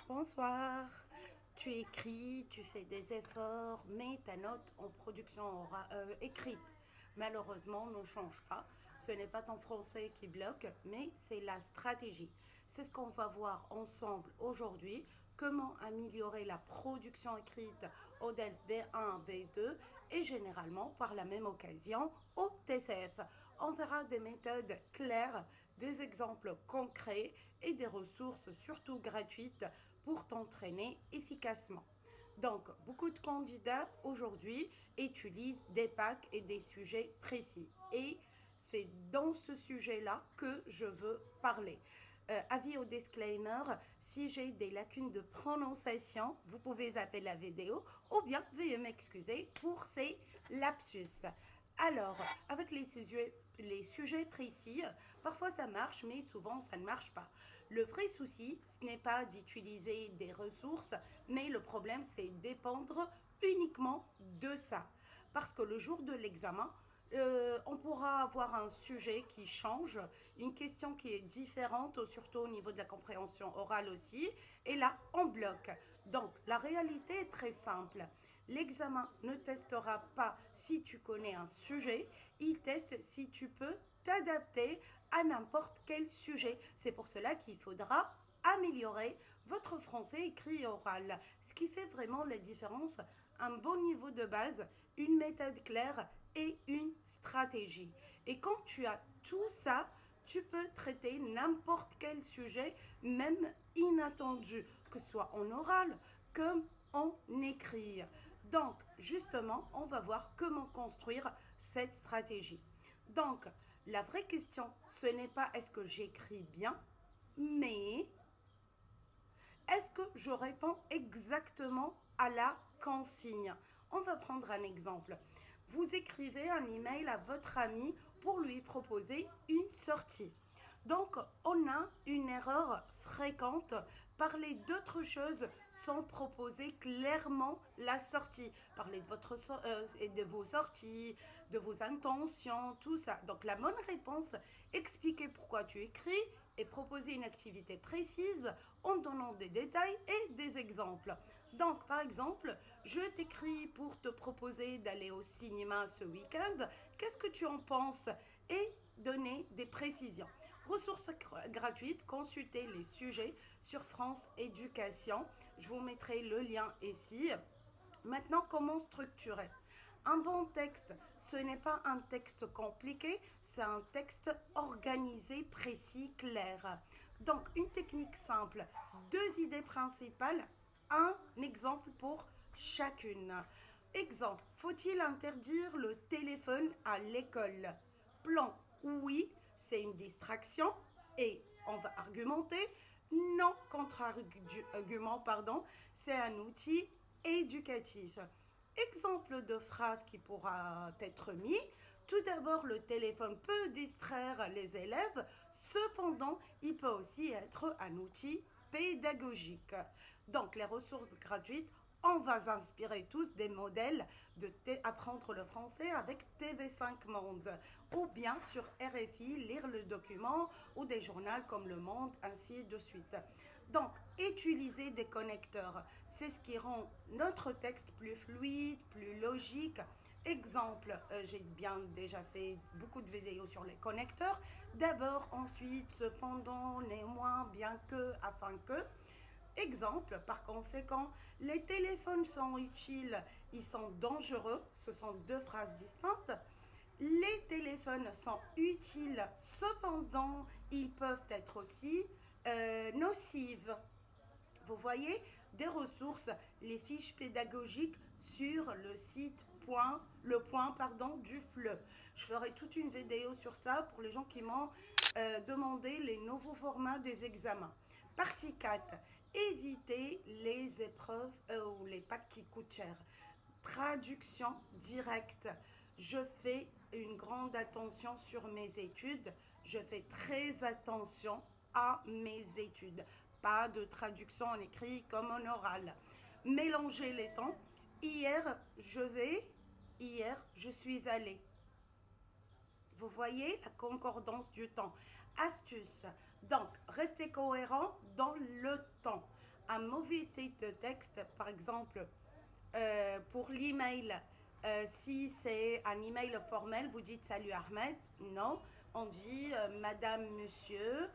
Bonsoir. Tu écris, tu fais des efforts, mais ta note en production écrite, malheureusement, ne change pas. Ce n'est pas ton français qui bloque, mais c'est la stratégie. C'est ce qu'on va voir ensemble aujourd'hui. Comment améliorer la production écrite au DELF B1, B2 et généralement par la même occasion au TCF. On verra des méthodes claires, des exemples concrets et des ressources surtout gratuites pour t'entraîner efficacement. Donc, beaucoup de candidats aujourd'hui utilisent des packs et des sujets précis. Et c'est dans ce sujet-là que je veux parler. Avis au disclaimer, si j'ai des lacunes de prononciation, vous pouvez zapper la vidéo ou bien veuillez m'excuser pour ces lapsus. Alors, avec les sujets précis, parfois ça marche, mais souvent ça ne marche pas. Le vrai souci, ce n'est pas d'utiliser des ressources, mais le problème, c'est dépendre uniquement de ça. Parce que le jour de l'examen, on pourra avoir un sujet qui change, une question qui est différente, surtout au niveau de la compréhension orale aussi, et là, on bloque. Donc, la réalité est très simple. L'examen ne testera pas si tu connais un sujet, il teste si tu peux t'adapter à n'importe quel sujet. C'est pour cela qu'il faudra améliorer votre français écrit et oral. Ce qui fait vraiment la différence, un bon niveau de base, une méthode claire et une stratégie. Et quand tu as tout ça, tu peux traiter n'importe quel sujet, même inattendu, que ce soit en oral comme en écrit. Donc, justement, on va voir comment construire cette stratégie. Donc, la vraie question, ce n'est pas est-ce que j'écris bien, mais est-ce que je réponds exactement à la consigne? On va prendre un exemple. Vous écrivez un email à votre ami pour lui proposer une sortie. Donc, on a une erreur fréquente. Parler d'autre chose sans proposer clairement la sortie. Parler de vos sorties, de vos intentions, tout ça. Donc, la bonne réponse, expliquer pourquoi tu écris et proposer une activité précise en donnant des détails et des exemples. Donc, par exemple, je t'écris pour te proposer d'aller au cinéma ce week-end. Qu'est-ce que tu en penses? Et donner des précisions. Ressources gratuites, consultez les sujets sur France Éducation. Je vous mettrai le lien ici. Maintenant, comment structurer? Un bon texte, ce n'est pas un texte compliqué, c'est un texte organisé, précis, clair. Donc, une technique simple, deux idées principales, un exemple pour chacune. Exemple, faut-il interdire le téléphone à l'école? Plan, oui, c'est une distraction et on va argumenter. Non, contre-argument, pardon, c'est un outil éducatif. Exemple de phrase qui pourra être mis. Tout d'abord, le téléphone peut distraire les élèves, cependant, il peut aussi être un outil pédagogique. Donc, les ressources gratuites, on va s'inspirer tous des modèles de apprendre le français avec TV5 Monde ou bien sur RFI, lire le document ou des journaux comme Le Monde, ainsi de suite. Donc, utiliser des connecteurs, c'est ce qui rend notre texte plus fluide, plus logique. Exemple, j'ai bien déjà fait beaucoup de vidéos sur les connecteurs. D'abord, ensuite, cependant, néanmoins, bien que, afin que. Exemple, par conséquent, les téléphones sont utiles, ils sont dangereux, ce sont deux phrases distinctes. Les téléphones sont utiles, cependant, ils peuvent être aussi nocifs. Vous voyez, des ressources, les fiches pédagogiques sur le site du FLE. Je ferai toute une vidéo sur ça pour les gens qui m'ont demandé les nouveaux formats des examens. Partie 4. Éviter les épreuves ou les packs qui coûtent cher. Traduction directe. Je fais une grande attention sur mes études. Je fais très attention à mes études. Pas de traduction en écrit comme en oral. Mélanger les temps. Hier, je suis allée. Vous voyez la concordance du temps. Astuce. Donc, restez cohérent dans le temps. un mauvais type de texte, par exemple, pour l'email, si c'est un email formel, vous dites salut Ahmed. Non, on dit madame, monsieur,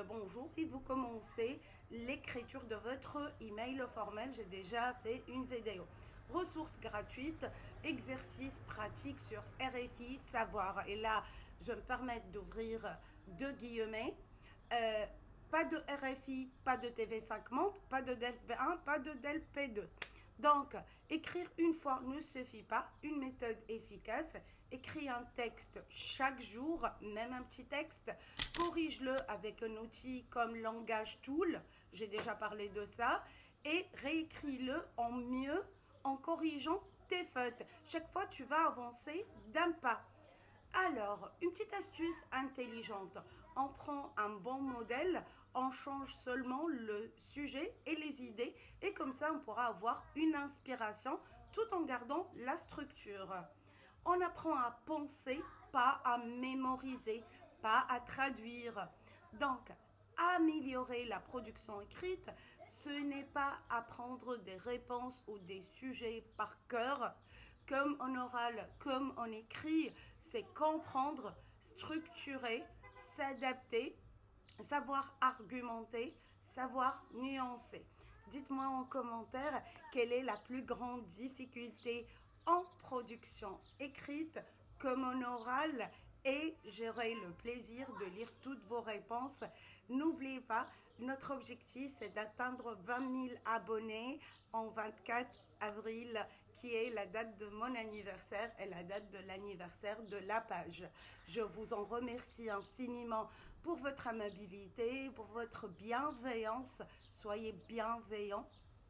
bonjour, et vous commencez l'écriture de votre email formel. J'ai déjà fait une vidéo. Ressources gratuites, exercices pratiques sur RFI Savoir. Et là, je me permets d'ouvrir deux guillemets. Euh, Pas de RFI, pas de TV5 Monde, pas de DELF B1, pas de DELF P2. Donc, écrire une fois ne suffit pas. Une méthode efficace, écris un texte chaque jour, même un petit texte, corrige-le avec un outil comme Langage Tool, j'ai déjà parlé de ça, et réécris-le en mieux en corrigeant tes fautes. Chaque fois, tu vas avancer d'un pas. Alors, une petite astuce intelligente. On prend un bon modèle, on change seulement le sujet et les idées et comme ça on pourra avoir une inspiration tout en gardant la structure. On apprend à penser, pas à mémoriser, pas à traduire. Donc, améliorer la production écrite, ce n'est pas apprendre des réponses ou des sujets par cœur, comme en oral, comme en écrit, c'est comprendre, structurer, s'adapter, savoir argumenter, savoir nuancer. Dites-moi en commentaire quelle est la plus grande difficulté en production écrite comme en oral et j'aurai le plaisir de lire toutes vos réponses. N'oubliez pas, notre objectif c'est d'atteindre 20 000 abonnés en 24 avril qui est la date de mon anniversaire et la date de l'anniversaire de la page. Je vous en remercie infiniment pour votre amabilité, pour votre bienveillance. Soyez bienveillants.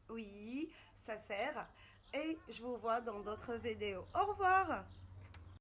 Oui, ça sert. Et je vous vois dans d'autres vidéos. Au revoir!